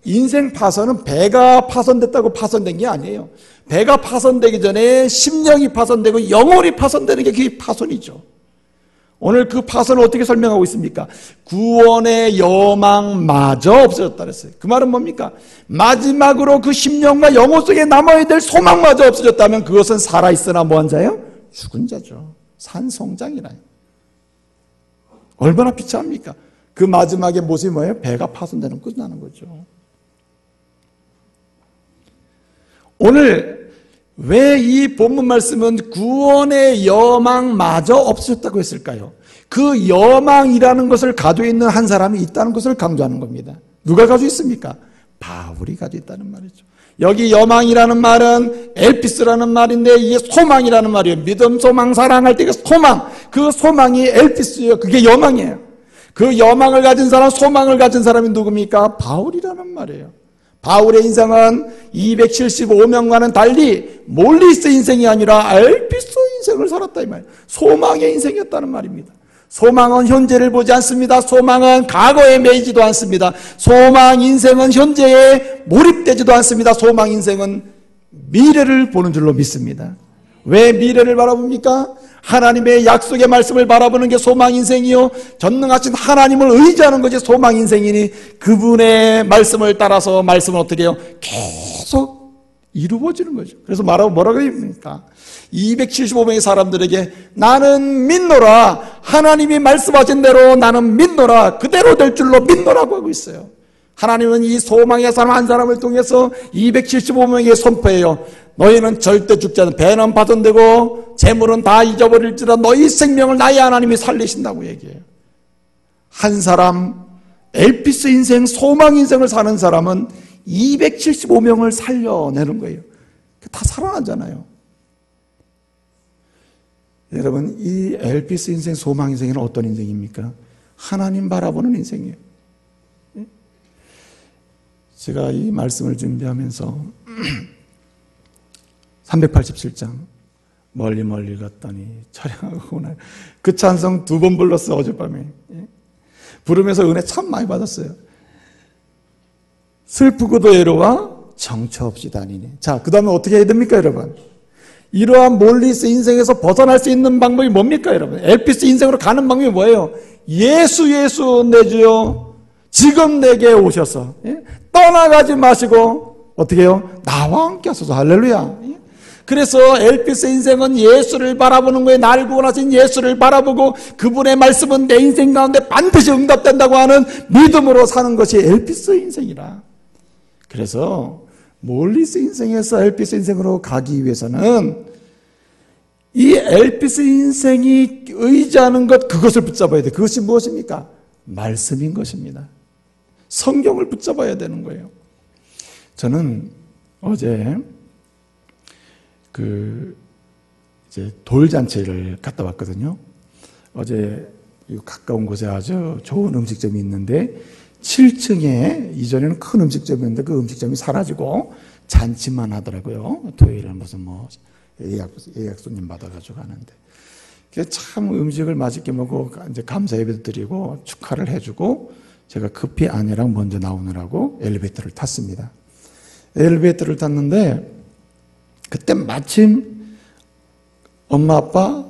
인생 파선은 배가 파손됐다고 파손된 게 아니에요. 배가 파손되기 전에 심령이 파손되고 영혼이 파손되는 게 그게 파손이죠. 오늘 그 파손을 어떻게 설명하고 있습니까? 구원의 여망마저 없어졌다 그랬어요. 그 말은 뭡니까? 마지막으로 그 심령과 영혼 속에 남아야 될 소망마저 없어졌다면 그것은 살아있으나 뭐한 자예요? 죽은 자죠. 산송장이라요. 얼마나 비참합니까? 그 마지막의 모습이 뭐예요? 배가 파손되는 끝나는 거죠. 오늘 왜 이 본문 말씀은 구원의 여망마저 없어졌다고 했을까요? 그 여망이라는 것을 가지고 있는 한 사람이 있다는 것을 강조하는 겁니다. 누가 가지고 있습니까? 바울이 가지고 있다는 말이죠. 여기 여망이라는 말은 엘피스라는 말인데 이게 소망이라는 말이에요. 믿음, 소망, 사랑할 때 그 소망, 그 소망이 엘피스예요. 그게 여망이에요. 그 여망을 가진 사람, 소망을 가진 사람이 누굽니까? 바울이라는 말이에요. 바울의 인생은 275명과는 달리 몰리스 인생이 아니라 엘피스 인생을 살았다 이 말이에요. 소망의 인생이었다는 말입니다. 소망은 현재를 보지 않습니다. 소망은 과거에 매이지도 않습니다. 소망 인생은 현재에 몰입되지도 않습니다. 소망 인생은 미래를 보는 줄로 믿습니다. 왜 미래를 바라봅니까? 하나님의 약속의 말씀을 바라보는 게 소망 인생이요, 전능하신 하나님을 의지하는 것이 소망 인생이니 그분의 말씀을 따라서 말씀은 어떻게 해요? 계속 이루어지는 거죠. 그래서 뭐라고 합니까? 275명의 사람들에게 나는 믿노라, 하나님이 말씀하신 대로 나는 믿노라, 그대로 될 줄로 믿노라고 하고 있어요. 하나님은 이 소망의 사람 한 사람을 통해서 275명에게 선포해요. 너희는 절대 죽지 않아. 배는 파손되고 재물은 다 잊어버릴지라 너희 생명을 나의 하나님이 살리신다고 얘기해요. 한 사람, 엘피스 인생, 소망 인생을 사는 사람은 275명을 살려내는 거예요. 다 살아나잖아요. 여러분, 이 엘피스 인생, 소망 인생은 어떤 인생입니까? 하나님 바라보는 인생이에요. 제가 이 말씀을 준비하면서 387장 멀리 멀리 갔더니 차량하고 오나 그 찬송 2번 불렀어 어젯밤에. 부르면서 은혜 참 많이 받았어요. 슬프고도 외로워 정처 없이 다니네. 자, 그 다음에 어떻게 해야 됩니까 여러분? 이러한 몰리스 인생에서 벗어날 수 있는 방법이 뭡니까 여러분? 엘피스 인생으로 가는 방법이 뭐예요? 예수 내 주여 지금 내게 오셔서 떠나가지 마시고 어떻게 해요? 나와 함께 하소서. 할렐루야. 그래서 엘피스 인생은 예수를 바라보는 거예요. 나를 구원하신 예수를 바라보고 그분의 말씀은 내 인생 가운데 반드시 응답된다고 하는 믿음으로 사는 것이 엘피스 인생이라. 그래서 몰리스 인생에서 엘피스 인생으로 가기 위해서는 이 엘피스 인생이 의지하는 것, 그것을 붙잡아야 돼. 그것이 무엇입니까? 말씀인 것입니다. 성경을 붙잡아야 되는 거예요. 저는 어제 이제 돌잔치를 갔다 왔거든요. 어제 가까운 곳에 아주 좋은 음식점이 있는데 7층에 이전에는 큰 음식점이었는데 그 음식점이 사라지고 잔치만 하더라고요. 토요일에 무슨 예약 손님 받아가지고 가는데. 참 음식을 맛있게 먹고 이제 감사 예배도 드리고 축하를 해주고 제가 급히 아내랑 먼저 나오느라고 엘리베이터를 탔습니다. 엘리베이터를 탔는데 그때 마침 엄마, 아빠,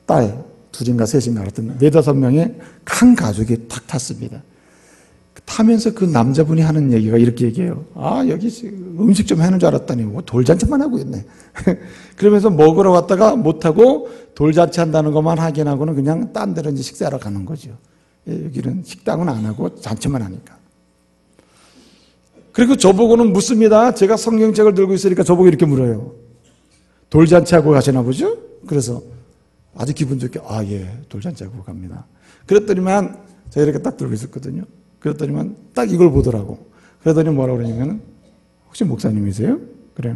딸 둘인가 셋인가 같은 4-5명의 한 가족이 탁 탔습니다. 타면서 그 남자분이 하는 얘기가 이렇게 얘기해요. 아, 여기 음식 좀 해놓은 줄 알았더니 뭐 돌잔치만 하고 있네. 그러면서 먹으러 왔다가 못하고 돌잔치 한다는 것만 확인하고는 그냥 딴 데로 이제 식사하러 가는 거죠. 여기는 식당은 안 하고 잔치만 하니까. 그리고 저보고는 묻습니다. 제가 성경책을 들고 있으니까 저보고 이렇게 물어요. 돌잔치하고 가시나 보죠? 그래서 아주 기분 좋게 예, 돌잔치하고 갑니다. 그랬더니만 제가 이렇게 딱 들고 있었거든요. 그랬더니만 딱 이걸 보더라고. 그러더니 뭐라고 그러냐면 혹시 목사님이세요? 그래.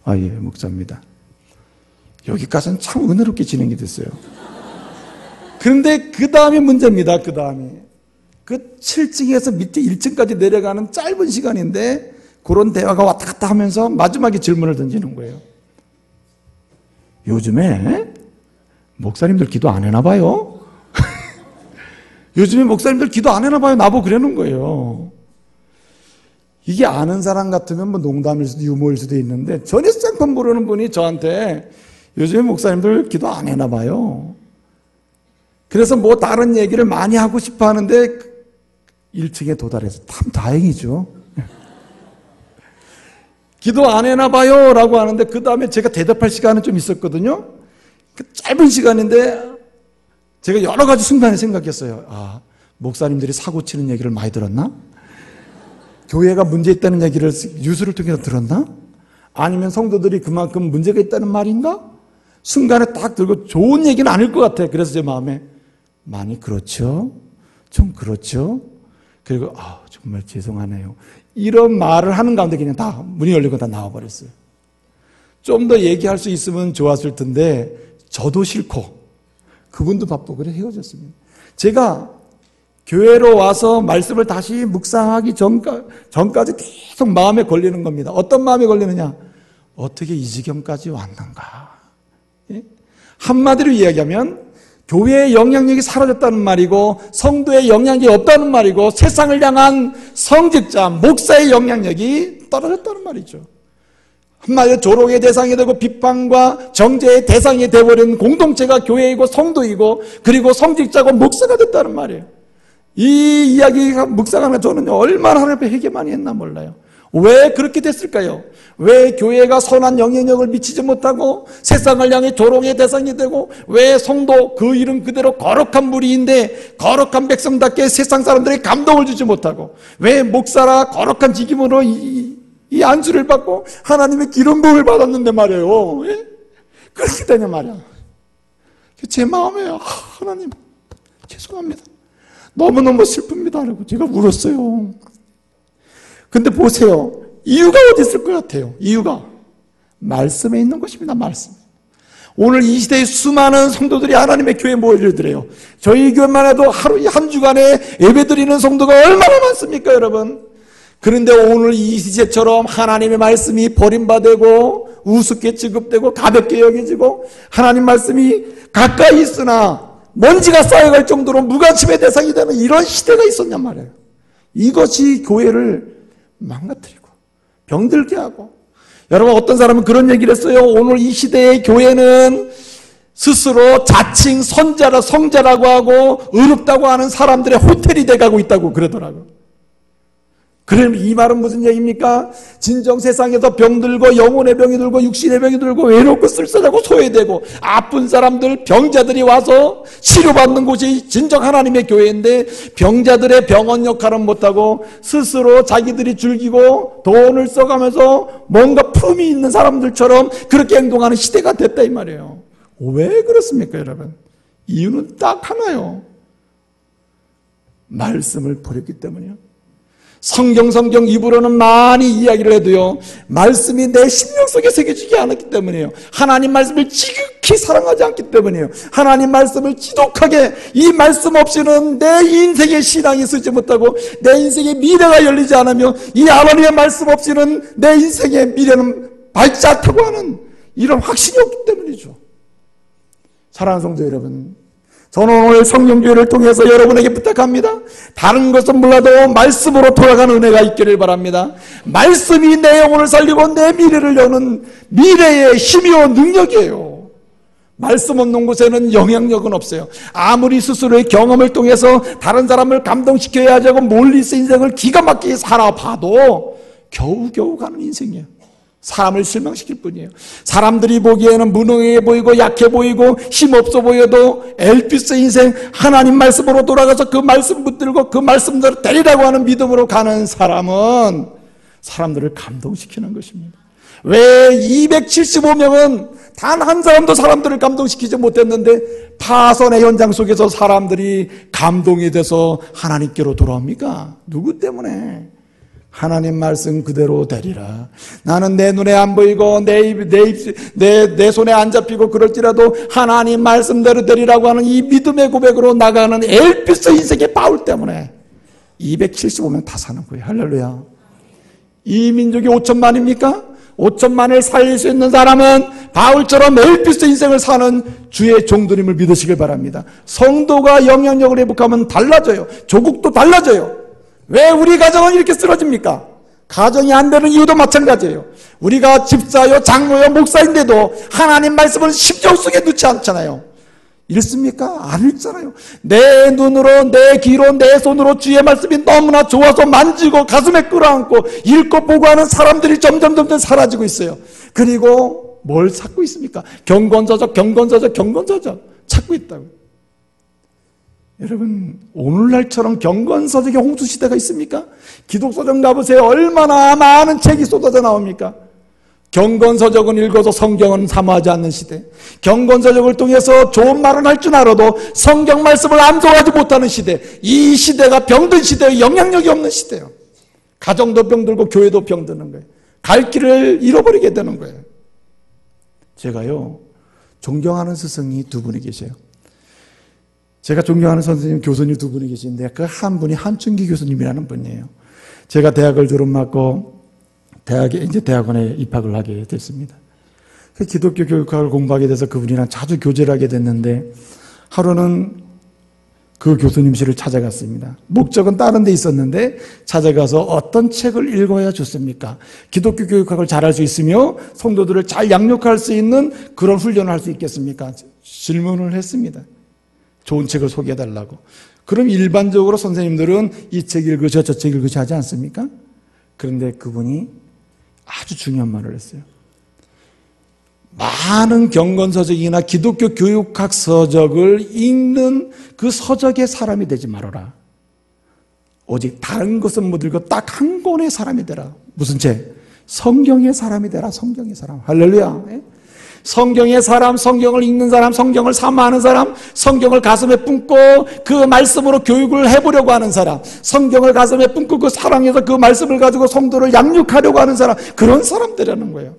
예, 목사입니다. 여기까지는 참 은혜롭게 진행이 됐어요. 그런데 그 다음이 문제입니다. 그 다음이. 그 7층에서 밑에 1층까지 내려가는 짧은 시간인데 그런 대화가 왔다 갔다 하면서 마지막에 질문을 던지는 거예요. 요즘에 목사님들 기도 안 해나 봐요? 요즘에 목사님들 기도 안 해나 봐요? 나보고 그러는 거예요. 이게 아는 사람 같으면 뭐 농담일 수도 유머일 수도 있는데 전혀 생판 모르는 분이 저한테 요즘에 목사님들 기도 안 해나 봐요. 그래서 뭐 다른 얘기를 많이 하고 싶어 하는데 1층에 도달해서 참 다행이죠. 기도 안 해나 봐요 라고 하는데 그 다음에 제가 대답할 시간은 좀 있었거든요. 그 짧은 시간인데 제가 여러 가지 순간에 생각했어요. 아, 목사님들이 사고 치는 얘기를 많이 들었나? 교회가 문제 있다는 얘기를 뉴스를 통해서 들었나? 아니면 성도들이 그만큼 문제가 있다는 말인가? 순간에 딱 들고 좋은 얘기는 아닐 것 같아. 그래서 제 마음에 많이 그렇죠? 좀 그렇죠? 그리고 정말 죄송하네요. 이런 말을 하는 가운데 그냥 다 문이 열리고 다 나와버렸어요. 좀 더 얘기할 수 있으면 좋았을 텐데 저도 싫고 그분도 바쁘고 그래 헤어졌습니다. 제가 교회로 와서 말씀을 다시 묵상하기 전까지 계속 마음에 걸리는 겁니다. 어떤 마음에 걸리느냐? 어떻게 이 지경까지 왔는가? 예? 한마디로 이야기하면 교회의 영향력이 사라졌다는 말이고 성도의 영향력이 없다는 말이고 세상을 향한 성직자, 목사의 영향력이 떨어졌다는 말이죠. 한마디로 조롱의 대상이 되고 비판과 정죄의 대상이 되어버린 공동체가 교회이고 성도이고 그리고 성직자고 목사가 됐다는 말이에요. 이 이야기가 묵상하면 저는 얼마나 하나님 앞에 회개 많이 했나 몰라요. 왜 그렇게 됐을까요? 왜 교회가 선한 영향력을 미치지 못하고 세상을 향해 조롱의 대상이 되고 왜 성도 그 이름 그대로 거룩한 무리인데 거룩한 백성답게 세상 사람들에게 감동을 주지 못하고 왜 목사라 거룩한 직임으로 이 안수를 받고 하나님의 기름 부음을 받았는데 말이에요. 예? 그렇게 되냐 말이야. 제 마음에 하나님 죄송합니다. 너무너무 슬픕니다. 라고 제가 울었어요. 근데 보세요. 이유가 어디 있을 것 같아요? 이유가 말씀에 있는 것입니다. 말씀. 오늘 이 시대에 수많은 성도들이 하나님의 교회에 모여들어요. 저희 교회만 해도 하루 한 주간에 예배드리는 성도가 얼마나 많습니까, 여러분? 그런데 오늘 이 시대처럼 하나님의 말씀이 버림받고 우습게 취급되고 가볍게 여겨지고 하나님 말씀이 가까이 있으나 먼지가 쌓여갈 정도로 무관심의 대상이 되는 이런 시대가 있었냔 말이에요. 이것이 교회를 망가뜨리고 병들게 하고 여러분 어떤 사람은 그런 얘기를 했어요. 오늘 이 시대의 교회는 스스로 자칭 성자라고 하고 의롭다고 하는 사람들의 호텔이 돼가고 있다고 그러더라고요. 그럼 이 말은 무슨 얘기입니까? 진정 세상에서 병들고 영혼의 병이 들고 육신의 병이 들고 외롭고 쓸쓸하고 소외되고 아픈 사람들 병자들이 와서 치료받는 곳이 진정 하나님의 교회인데 병자들의 병원 역할은 못하고 스스로 자기들이 즐기고 돈을 써가면서 뭔가 품이 있는 사람들처럼 그렇게 행동하는 시대가 됐다 이 말이에요. 왜 그렇습니까 여러분? 이유는 딱 하나요. 말씀을 버렸기 때문이요. 성경 입으로는 많이 이야기를 해도요 말씀이 내 심령 속에 새겨지지 않았기 때문이에요. 하나님 말씀을 지극히 사랑하지 않기 때문이에요. 하나님 말씀을 지독하게 이 말씀 없이는 내 인생의 신앙이 서지 못하고 내 인생의 미래가 열리지 않으며 이 하나님의 말씀 없이는 내 인생의 미래는 밝지 않다고 하는 이런 확신이 없기 때문이죠. 사랑하는 성도 여러분, 저는 오늘 성령교회를 통해서 여러분에게 부탁합니다. 다른 것은 몰라도 말씀으로 돌아가는 은혜가 있기를 바랍니다. 말씀이 내 영혼을 살리고 내 미래를 여는 미래의 힘이요 능력이에요. 말씀 없는 곳에는 영향력은 없어요. 아무리 스스로의 경험을 통해서 다른 사람을 감동시켜야 하자고 몰리스 인생을 기가 막히게 살아봐도 겨우겨우 가는 인생이에요. 사람을 실망시킬 뿐이에요. 사람들이 보기에는 무능해 보이고 약해 보이고 힘없어 보여도 엘피스 인생 하나님 말씀으로 돌아가서 그 말씀 붙들고 그 말씀대로 되리라고 하는 믿음으로 가는 사람은 사람들을 감동시키는 것입니다. 왜 275명은 단 한 사람도 사람들을 감동시키지 못했는데 파선의 현장 속에서 사람들이 감동이 돼서 하나님께로 돌아옵니까? 누구 때문에? 하나님 말씀 그대로 되리라. 나는 내 눈에 안 보이고 내 손에 안 잡히고 그럴지라도 하나님 말씀대로 되리라고 하는 이 믿음의 고백으로 나가는 엘피스 인생의 바울 때문에 275명 다 사는 거예요. 할렐루야. 이 민족이 5천만입니까? 5천만을 살릴 수 있는 사람은 바울처럼 엘피스 인생을 사는 주의 종들임을 믿으시길 바랍니다. 성도가 영향력을 회복하면 달라져요. 조국도 달라져요. 왜 우리 가정은 이렇게 쓰러집니까? 가정이 안 되는 이유도 마찬가지예요. 우리가 집사요, 장로요, 목사인데도 하나님 말씀을 심정 속에 넣지 않잖아요. 읽습니까? 안 읽잖아요. 내 눈으로, 내 귀로, 내 손으로 주의 말씀이 너무나 좋아서 만지고 가슴에 끌어안고 읽고 보고 하는 사람들이 점점 사라지고 있어요. 그리고 뭘 찾고 있습니까? 경건서적 찾고 있다고요. 여러분, 오늘날처럼 경건서적의 홍수시대가 있습니까? 기독서적 가보세요. 얼마나 많은 책이 쏟아져 나옵니까? 경건서적은 읽어도 성경은 사모하지 않는 시대, 경건서적을 통해서 좋은 말은 할 줄 알아도 성경 말씀을 암송하지 못하는 시대, 이 시대가 병든 시대예요. 영향력이 없는 시대예요. 가정도 병들고 교회도 병드는 거예요. 갈 길을 잃어버리게 되는 거예요. 제가요, 존경하는 스승이 두 분이 계세요. 제가 존경하는 선생님, 교수님 두 분이 계시는데 그 한 분이 한춘기 교수님이라는 분이에요. 제가 대학을 졸업하고 대학원에 입학을 하게 됐습니다. 그 기독교 교육학을 공부하게 돼서 그분이랑 자주 교제를 하게 됐는데 하루는 그 교수님실을 찾아갔습니다. 목적은 다른 데 있었는데 찾아가서 어떤 책을 읽어야 좋습니까? 기독교 교육학을 잘할 수 있으며 성도들을 잘 양육할 수 있는 그런 훈련을 할 수 있겠습니까? 질문을 했습니다. 좋은 책을 소개해달라고. 그럼 일반적으로 선생님들은 이 책 읽으셔, 저 책 읽으셔 하지 않습니까? 그런데 그분이 아주 중요한 말을 했어요. 많은 경건서적이나 기독교 교육학 서적을 읽는 그 서적의 사람이 되지 말아라. 오직 다른 것은 못 읽고 딱 한 권의 사람이 되라. 무슨 책? 성경의 사람이 되라. 성경의 사람. 할렐루야. 성경의 사람, 성경을 읽는 사람, 성경을 사모하는 사람, 성경을 가슴에 품고 그 말씀으로 교육을 해보려고 하는 사람, 성경을 가슴에 품고 그 사랑해서 그 말씀을 가지고 성도를 양육하려고 하는 사람, 그런 사람들이라는 거예요.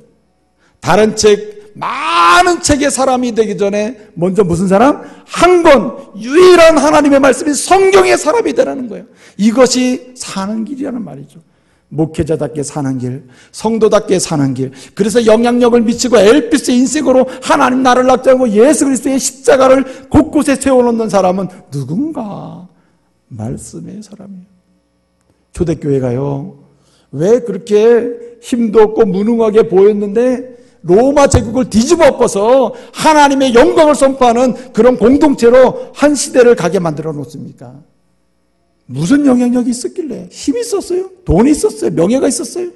다른 책, 많은 책의 사람이 되기 전에 먼저 무슨 사람? 한 권, 유일한 하나님의 말씀이 성경의 사람이 되라는 거예요. 이것이 사는 길이라는 말이죠. 목회자답게 사는 길, 성도답게 사는 길. 그래서 영향력을 미치고 엘피스의 인생으로 하나님 나라를 낙장하고 예수 그리스도의 십자가를 곳곳에 세워놓는 사람은 누군가? 말씀의 사람이에요. 초대교회가요, 왜 그렇게 힘도 없고 무능하게 보였는데 로마 제국을 뒤집어 엎어서 하나님의 영광을 선포하는 그런 공동체로 한 시대를 가게 만들어 놓습니까? 무슨 영향력이 있었길래? 힘이 있었어요? 돈이 있었어요? 명예가 있었어요?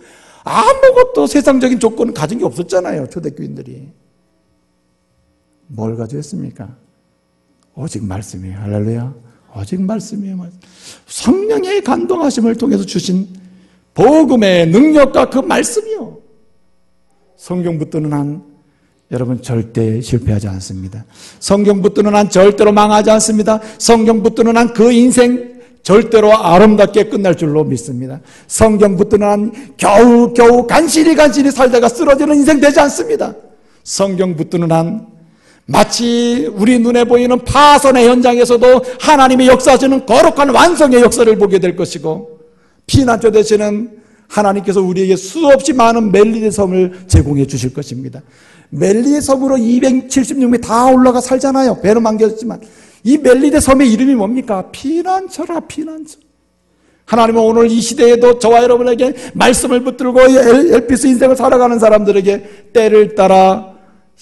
아무것도 세상적인 조건은 가진 게 없었잖아요. 초대교인들이. 뭘 가지고 했습니까? 오직 말씀이에요. 할렐루야. 오직 말씀이에요. 성령의 감동하심을 통해서 주신 복음의 능력과 그 말씀이요. 성경 붙드는 한 여러분 절대 실패하지 않습니다. 성경 붙드는 한 절대로 망하지 않습니다. 성경 붙드는 한 그 인생 절대로 아름답게 끝날 줄로 믿습니다. 성경 붙드는 한 겨우 간신히 살다가 쓰러지는 인생 되지 않습니다. 성경 붙드는 한 마치 우리 눈에 보이는 파선의 현장에서도 하나님의 역사하시는 거룩한 완성의 역사를 보게 될 것이고, 피난처 되시는 하나님께서 우리에게 수없이 많은 멜리의 섬을 제공해 주실 것입니다. 멜리의 섬으로 276명이 다 올라가 살잖아요. 배는 망겨졌지만 이 멜리의 섬의 이름이 뭡니까? 피난처라. 피난처. 하나님은 오늘 이 시대에도 저와 여러분에게 말씀을 붙들고 엘피스 인생을 살아가는 사람들에게 때를 따라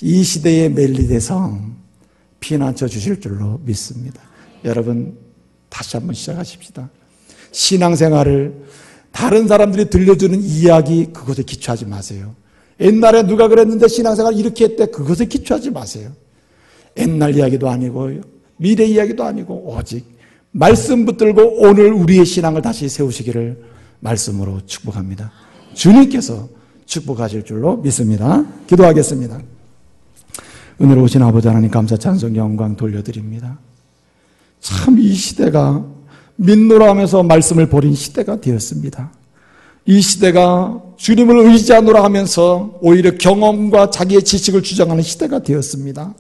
이 시대의 멜리의 섬 피난처 주실 줄로 믿습니다. 여러분 다시 한번 시작하십시다. 신앙생활을 다른 사람들이 들려주는 이야기, 그것에 기초하지 마세요. 옛날에 누가 그랬는데 신앙생활 이렇게 했대, 그것에 기초하지 마세요. 옛날 이야기도 아니고 미래 이야기도 아니고 오직 말씀 붙들고 오늘 우리의 신앙을 다시 세우시기를 말씀으로 축복합니다. 주님께서 축복하실 줄로 믿습니다. 기도하겠습니다. 은혜로우신 아버지 하나님, 감사 찬송 영광 돌려드립니다. 참 이 시대가 믿노라 하면서 말씀을 버린 시대가 되었습니다. 이 시대가 주님을 의지하노라 하면서 오히려 경험과 자기의 지식을 주장하는 시대가 되었습니다.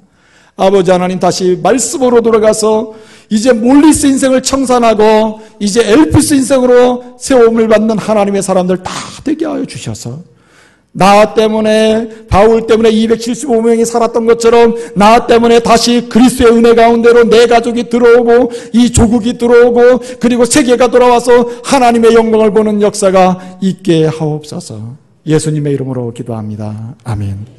아버지 하나님, 다시 말씀으로 돌아가서 이제 몰리스 인생을 청산하고 이제 엘피스 인생으로 세움을 받는 하나님의 사람들 다 되게 하여 주셔서 나 때문에, 바울 때문에 275명이 살았던 것처럼 나 때문에 다시 그리스도의 은혜 가운데로 내 가족이 들어오고 이 조국이 들어오고 그리고 세계가 돌아와서 하나님의 영광을 보는 역사가 있게 하옵소서. 예수님의 이름으로 기도합니다. 아멘.